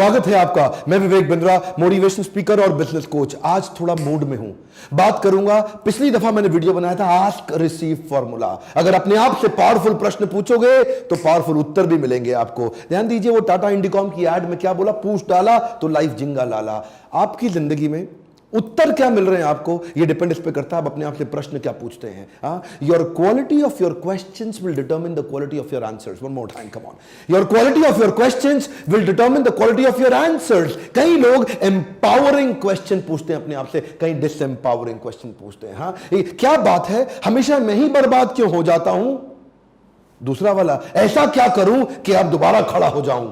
स्वागत है आपका। मैं विवेक बिंद्रा, मोटिवेशन स्पीकर और बिजनेस कोच। आज थोड़ा मूड में हूं, बात करूंगा। पिछली दफा मैंने वीडियो बनाया था आस्क रिसीव फॉर्मूला। अगर अपने आप से पावरफुल प्रश्न पूछोगे तो पावरफुल उत्तर भी मिलेंगे आपको। ध्यान दीजिए, वो टाटा इंडिकॉम की एड में क्या बोला, पूछ डाला तो लाइफ जिंगा लाला। आपकी जिंदगी में उत्तर क्या मिल रहे हैं आपको, ये डिपेंड इस पे करता है आप अपने आप से प्रश्न क्या पूछते हैं। Your quality of your questions will determine the quality of your answers. One more time, come on. Your quality of your questions will determine the quality of your answers. कई लोग एम्पावरिंग क्वेश्चन पूछते हैं अपने आप से, कई disempowering question पूछते हैं। क्या बात है, हमेशा मैं ही बर्बाद क्यों हो जाता हूं? दूसरा वाला, ऐसा क्या करूं कि अब दोबारा खड़ा हो जाऊं?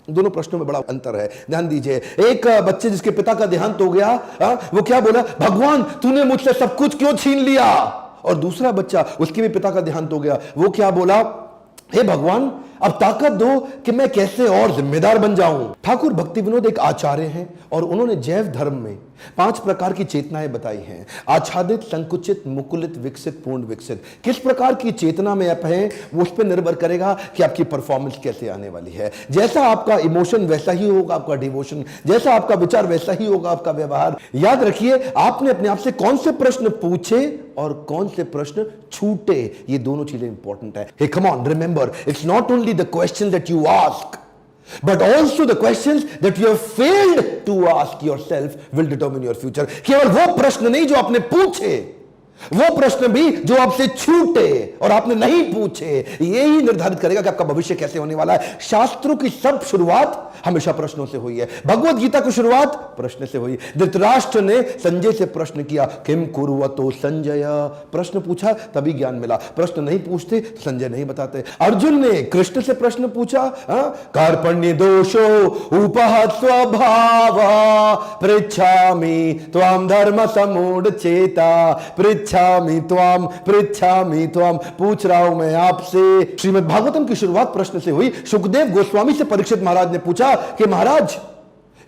दोनों प्रश्नों में बड़ा अंतर है। ध्यान दीजिए, एक बच्चे जिसके पिता का देहांत हो गया, वो क्या बोला, भगवान तूने मुझसे सब कुछ क्यों छीन लिया? और दूसरा बच्चा, उसके भी पिता का देहांत हो गया, वो क्या बोला, हे भगवान अब ताकत दो कि मैं कैसे और जिम्मेदार बन जाऊं। ठाकुर भक्ति विनोद एक आचार्य हैं और उन्होंने जैव धर्म में 5 प्रकार की चेतनाएं बताई हैं। आच्छादित, संकुचित, मुकुलित, विकसित, पूर्ण विकसित। किस प्रकार की चेतना में आप हैं वो उस पर निर्भर करेगा कि आपकी परफॉर्मेंस कैसे आने वाली है। जैसा आपका इमोशन वैसा ही होगा आपका डिवोशन, जैसा आपका विचार वैसा ही होगा आपका व्यवहार। याद रखिए, आपने अपने आप से कौन से प्रश्न पूछे और कौन से प्रश्न छूटे, ये दोनों चीजें इंपॉर्टेंट है। Hey come on, remember, it's not only the question that you ask, but also the questions that you have failed to ask yourself will determine your future. केवल वो प्रश्न नहीं जो आपने पूछे, वो प्रश्न भी जो आपसे छूटे और आपने नहीं पूछे, यही निर्धारित करेगा कि आपका भविष्य कैसे होने वाला है। शास्त्रों की सब शुरुआत हमेशा प्रश्नों से हुई है। भगवत गीता की शुरुआत प्रश्न से हुई। धृतराष्ट्र ने संजय से प्रश्न किया, किम कुर्वतो संजय। प्रश्न पूछा तभी ज्ञान मिला, प्रश्न नहीं पूछते तो संजय नहीं बताते। अर्जुन ने कृष्ण से प्रश्न पूछा, कार्पण्य दोषो उपहत स्वभाव पृच्छामि त्वाम धर्म समूढ़ चेता पृच्छामि त्वाम। पूछ रहा हूं मैं आपसे। श्रीमद् भागवतम की शुरुआत प्रश्न से हुई। सुखदेव गोस्वामी से परीक्षित महाराज ने पूछा कि महाराज,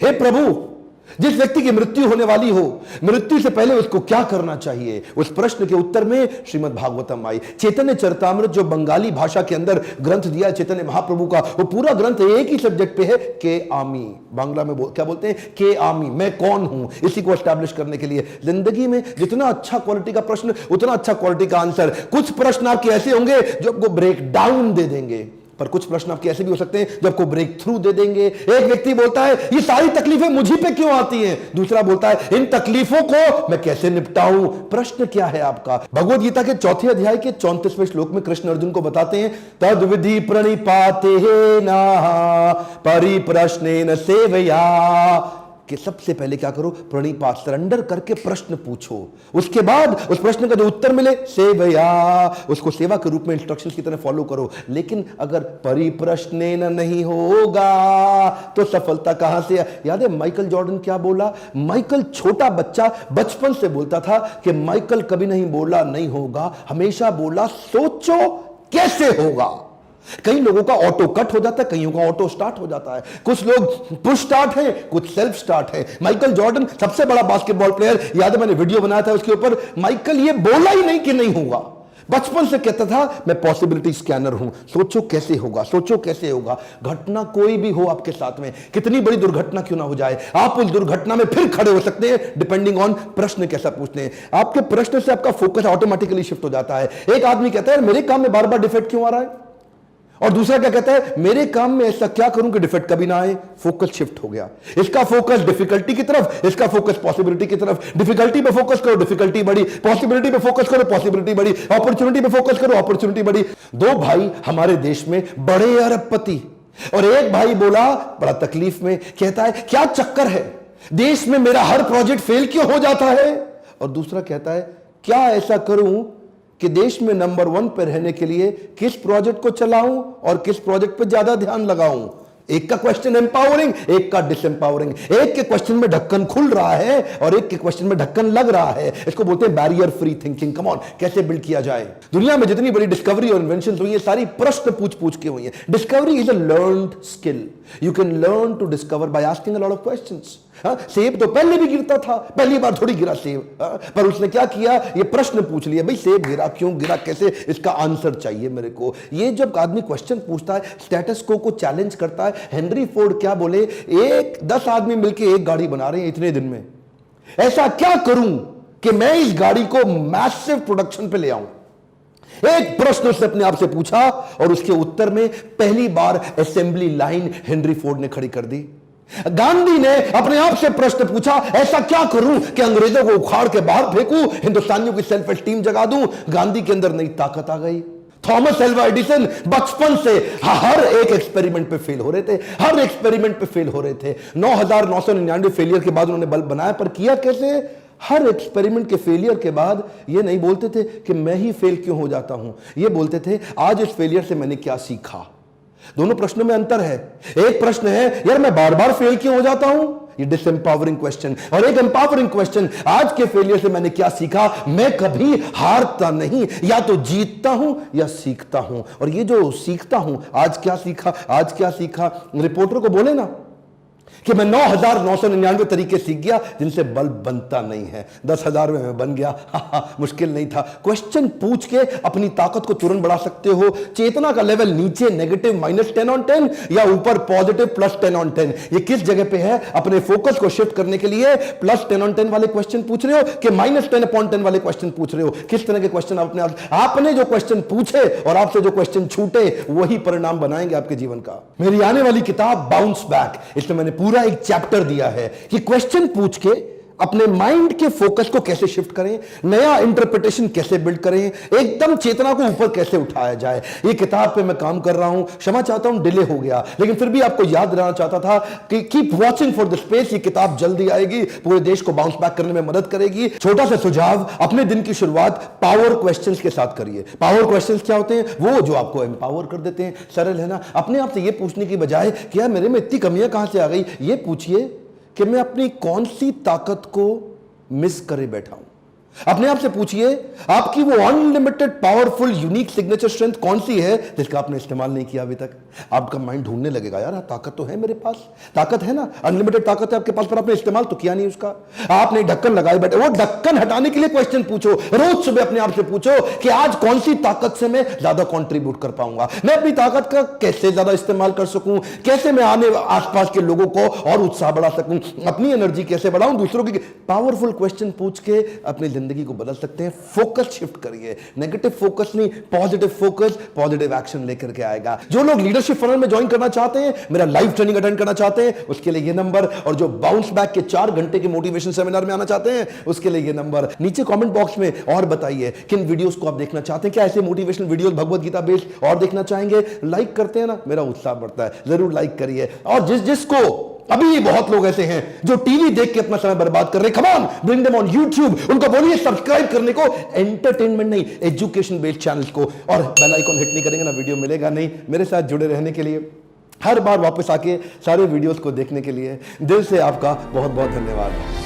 हे प्रभु, जिस व्यक्ति की मृत्यु होने वाली हो, मृत्यु से पहले उसको क्या करना चाहिए? उस प्रश्न के उत्तर में श्रीमद् भागवतम आई। चैतन्य चरितामृत जो बंगाली भाषा के अंदर ग्रंथ दिया चैतन्य महाप्रभु का, वो पूरा ग्रंथ एक ही सब्जेक्ट पे है, के आमी। बांग्ला में क्या बोलते हैं, के आमी, मैं कौन हूं, इसी को एस्टैब्लिश करने के लिए। जिंदगी में जितना अच्छा क्वालिटी का प्रश्न उतना अच्छा क्वालिटी का आंसर। कुछ प्रश्न आपके ऐसे होंगे जो आपको ब्रेक डाउन दे देंगे, पर कुछ प्रश्न आपके ऐसे भी हो सकते हैं जो आपको ब्रेक थ्रू दे देंगे। एक व्यक्ति बोलता है ये सारी तकलीफें मुझी पे क्यों आती हैं? दूसरा बोलता है इन तकलीफों को मैं कैसे निपटाऊं? प्रश्न क्या है आपका? भगवद गीता के 4थे अध्याय के 34वें श्लोक में कृष्ण अर्जुन को बताते हैं, तद विधि प्रणिपाते ना परिप्रश्नेन सेवया, कि सबसे पहले क्या करो, प्रणिपात, सरेंडर करके प्रश्न पूछो। उसके बाद उस प्रश्न का जो उत्तर मिले, सेवया, उसको सेवा के रूप में इंस्ट्रक्शंस की तरह फॉलो करो। लेकिन अगर परिप्रश्नेन नहीं होगा तो सफलता कहां से? याद है माइकल जॉर्डन क्या बोला? माइकल छोटा बच्चा बचपन से बोलता था कि माइकल कभी नहीं बोला नहीं होगा, हमेशा बोला सोचो कैसे होगा। कई लोगों का ऑटो कट हो जाता है, कईयों का ऑटो स्टार्ट हो जाता है। कुछ लोग पुश स्टार्ट है, कुछ सेल्फ स्टार्ट है। माइकल जॉर्डन सबसे बड़ा बास्केटबॉल प्लेयर, याद है मैंने वीडियो बनाया था उसके ऊपर। माइकल ये बोला ही नहीं कि नहीं होगा, बचपन से कहता था मैं पॉसिबिलिटी स्कैनर हूं, सोचो कैसे होगा, सोचो कैसे होगा। घटना कोई भी हो आपके साथ में, कितनी बड़ी दुर्घटना क्यों ना हो जाए, आप उस दुर्घटना में फिर खड़े हो सकते हैं, डिपेंडिंग ऑन प्रश्न कैसा पूछते हैं। आपके प्रश्न से आपका फोकस ऑटोमेटिकली शिफ्ट हो जाता है। एक आदमी कहता है मेरे काम में बार बार डिफेक्ट क्यों आ रहा है, और दूसरा क्या कहता है, मेरे काम में ऐसा क्या करूं कि डिफेक्ट कभी ना आए। फोकस शिफ्ट हो गया। इसका फोकस डिफिकल्टी की तरफ, इसका फोकस पॉसिबिलिटी की तरफ। डिफिकल्टी पे फोकस करो, डिफिकल्टी बढ़ी। पॉसिबिलिटी पे फोकस करो, पॉसिबिलिटी बढ़ी। अपॉर्चुनिटी पे फोकस करो, अपॉर्चुनिटी बढ़ी। 2 भाई हमारे देश में, बड़े अरबपति, और एक भाई बोला बड़ा तकलीफ में, कहता है क्या चक्कर है, देश में मेरा हर प्रोजेक्ट फेल क्यों हो जाता है? और दूसरा कहता है क्या ऐसा करूं कि देश में नंबर 1 पे रहने के लिए किस प्रोजेक्ट को चलाऊं और किस प्रोजेक्ट पे ज्यादा ध्यान लगाऊं। एक का क्वेश्चन एम्पावरिंग, एक का डिसएम्पावरिंग। एक के क्वेश्चन में ढक्कन खुल रहा है और एक के क्वेश्चन में ढक्कन लग रहा है। इसको बोलते हैं barrier free thinking. Come on, कैसे बिल्ड किया जाए? दुनिया में जितनी बड़ी डिस्कवरी और इन्वेंशन हुई है, सारी प्रश्न पूछ पूछ के हुई है। Discovery is a learned skill. You can learn to discover by asking a lot of questions. सेब तो पहले भी गिरता था, पहली बार थोड़ी गिरा सेब, पर उसने क्या किया, ये प्रश्न पूछ लिया, भाई सेब गिरा, क्यों गिरा, कैसे, इसका आंसर चाहिए मेरे को। ये जब आदमी क्वेश्चन पूछता है, स्टेटस को चैलेंज करता है, हेनरी फोर्ड क्या बोले, 10 आदमी मिलकर एक गाड़ी बना रहे हैं इतने दिन में, ऐसा क्या करूं कि मैं इस गाड़ी को मैसिव प्रोडक्शन पे ले आऊं। एक प्रश्न उसने अपने आप से पूछा और उसके उत्तर में पहली बार असेंबली लाइन हेनरी फोर्ड ने खड़ी कर दी। गांधी ने अपने आप से प्रश्न पूछा, ऐसा क्या करूं कि अंग्रेजों को उखाड़ के बाहर फेंकूं, हिंदुस्तानियों की सेल्फ एस्टीम जगा दूं। गांधी के अंदर नई ताकत आ गई। थॉमस एल्वा एडिसन बचपन से हर एक एक्सपेरिमेंट पे फेल हो रहे थे, हर एक्सपेरिमेंट पे फेल हो रहे थे। 9,999 फेलियर के बाद उन्होंने बल्ब बनाया, पर किया कैसे? हर एक्सपेरिमेंट के फेलियर के बाद ये नहीं बोलते थे कि मैं ही फेल क्यों हो जाता हूं, ये बोलते थे आज इस फेलियर से मैंने क्या सीखा। दोनों प्रश्नों में अंतर है। एक प्रश्न है यार मैं बार बार फेल क्यों हो जाता हूं, ये डिसएम्पावरिंग क्वेश्चन, और एक एम्पावरिंग क्वेश्चन, आज के फेलियर से मैंने क्या सीखा। मैं कभी हारता नहीं, या तो जीतता हूं या सीखता हूं। और ये जो सीखता हूं, आज क्या सीखा, आज क्या सीखा, रिपोर्टर को बोले ना कि मैं 9,999 तरीके सीख गया जिनसे बल्ब बनता नहीं है, 10,000 में मैं बन गया। मुश्किल नहीं था। क्वेश्चन पूछ के अपनी ताकत को तुरंत बढ़ा सकते हो। चेतना का लेवल नीचे नेगेटिव -10/10 या ऊपर पॉजिटिव +10/10, ये किस जगह पे है? अपने फोकस को शिफ्ट करने के लिए +10/10 वाले क्वेश्चन पूछ रहे हो कि -10/10 वाले क्वेश्चन पूछ रहे हो? किस तरह के क्वेश्चन अपने आपने जो क्वेश्चन पूछे और आपसे जो क्वेश्चन छूटे वही परिणाम बनाएंगे आपके जीवन का। मेरी आने वाली किताब बाउंस बैक, इसमें मैंने पूरा एक चैप्टर दिया है कि क्वेश्चन पूछ के अपने माइंड के फोकस को कैसे शिफ्ट करें, नया इंटरप्रिटेशन कैसे बिल्ड करें, एकदम चेतना को ऊपर कैसे उठाया जाए। ये किताब पे मैं काम कर रहा हूं, क्षमा चाहता हूं डिले हो गया, लेकिन फिर भी आपको याद दिलाना चाहता था कि keep watching for the space. ये किताब जल्दी आएगी, पूरे देश को बाउंस बैक करने में मदद करेगी। छोटा सा सुझाव, अपने दिन की शुरुआत पावर क्वेश्चंस के साथ करिए। पावर क्वेश्चंस क्या होते हैं? वो जो आपको एम्पावर कर देते हैं। सरल है ना? अपने आप से ये पूछने की बजाय कि यार मेरे में इतनी कमियां कहां से आ गई, ये पूछिए कि मैं अपनी कौन सी ताकत को मिस करे बैठा हूं। अपने आप से पूछिए आपकी वो unlimited powerful unique signature strength कौन सी है जिसका आपने इस्तेमाल नहीं किया अभी तक। आपका माइंड ढूंढने लगेगा, यार ताकत तो है मेरे पास, ताकत है ना, अनलिमिटेड ताकत है आपके पास, पर आपने इस्तेमाल तो किया नहीं उसका। आपने ढक्कन लगाए बैठे, वो ढक्कन हटाने के लिए क्वेश्चन पूछो। रोज सुबह अपने आप से पूछो कि आज कौन सी ताकत से मैं ज्यादा कंट्रीब्यूट कर पाऊंगा, मैं अपनी ताकत का कैसे ज्यादा इस्तेमाल कर सकूं, कैसे मैं आने आसपास के लोगों को और उत्साह बढ़ा सकूं, अपनी एनर्जी कैसे बढ़ाऊं, दूसरों की। पावरफुल क्वेश्चन पूछ के अपनी जिंदगी को बदल सकते हैं। फोकस शिफ्ट करिए, नेगेटिव फोकस नहीं, पॉजिटिव फोकस पॉजिटिव एक्शन लेकर के आएगा। जो लोग लीडरशिप फनल में ज्वाइन करना चाहते हैं, मेरा लाइव ट्रेनिंग अटेंड करना चाहते हैं, उसके लिए ये नंबर, और जो बाउंस बैक के 4 घंटे के मोटिवेशन सेमिनार में आना चाहते हैं उसके लिए ये नंबर। नीचे कमेंट बॉक्स में और बताइए किन वीडियोस को आप देखना चाहते हैं। क्या ऐसे motivational videos Bhagavad Gita based और देखना चाहेंगे? लाइक करते हैं ना, मेरा उत्साह बढ़ता है। जरूर लाइक करिए। और जिसको अभी बहुत लोग ऐसे हैं जो टीवी देख के अपना समय बर्बाद कर रहे हैं, come on bring them on YouTube, उनको बोलिए सब्सक्राइब करने को, एंटरटेनमेंट नहीं एजुकेशन बेस्ड चैनल्स को, और बेल आइकॉन हिट नहीं करेंगे ना वीडियो मिलेगा नहीं। मेरे साथ जुड़े रहने के लिए, हर बार वापस आके सारे वीडियोस को देखने के लिए दिल से आपका बहुत बहुत धन्यवाद।